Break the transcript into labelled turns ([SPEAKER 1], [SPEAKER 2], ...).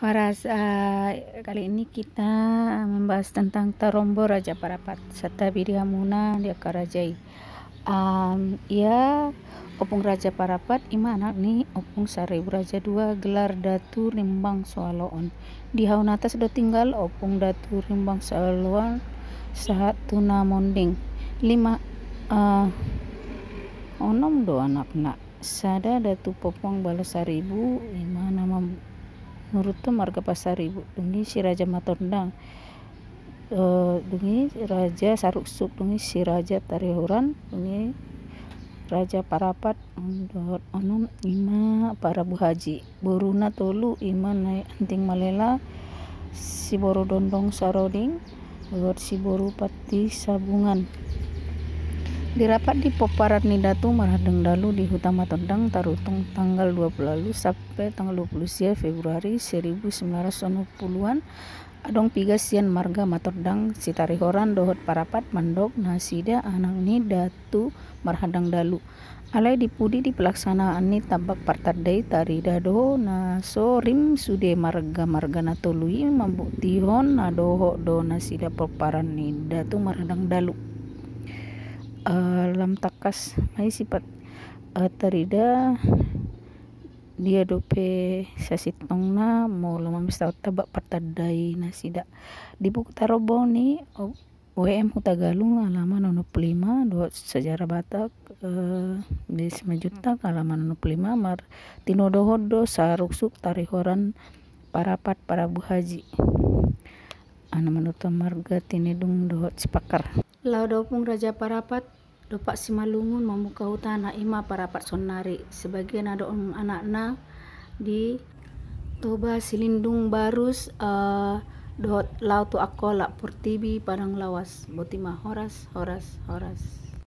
[SPEAKER 1] Horas, kali ini kita membahas tentang Tarombo Raja Parapat serta Bidiamuna dia Karajai. Ia opung Raja Parapat ima anak ni opung Saribu Raja dua gelar Datu Rimbang Soaloon. Di haun atas do tinggal opung Datu Rimbang Soaloon saat tuna monding. 5 onom do anak nak sada Datu Popong Balas Saribu ima nama Nuruto marga Pasaribu dungi si Raja Matondang dungi Raja Saruksuk dungi si Raja Tarihuran dungi Raja Parapat onom ima para buhaji boruna tolu ima naik anting malela si boru dondong saroding si boru pati sabungan. Dirapat di Poparat ni Datu Marhadeng Dalu di Hutan Matondang tarutung tanggal 20 lalu sampai tanggal 20 sia Februari 1990-an adong piga sian marga Matondang Sitarihoran dohot Parapat mandok nasida anak ni Datu Marhadeng Dalu alai dipudi di pelaksanaan ni tabak partadai tari dado naso rim sude marga natului mambuktihon nadoho do nasida Poparan ni Datu Marhadeng Dalu. Lam takas mai sifat tarida dia dope sasitong na mo lumamis tau tabak partadai nasida di buku Tarobo ni WM Hutagalung halaman 65 do sejarah Batak di Semejutak halaman 65 Martino Dohodo Saruksuk Tarihoran Parapat para buhaji ana manuto marga tinidung dohot Sipakar. Lau dopung Raja Parapat dopak Simalungun membuka hutan ima Parapat Sonari sebagian ada anak-anak di Toba Silindung Barus dohot lau tu akolak Purtibi Padang Lawas Botima Horas.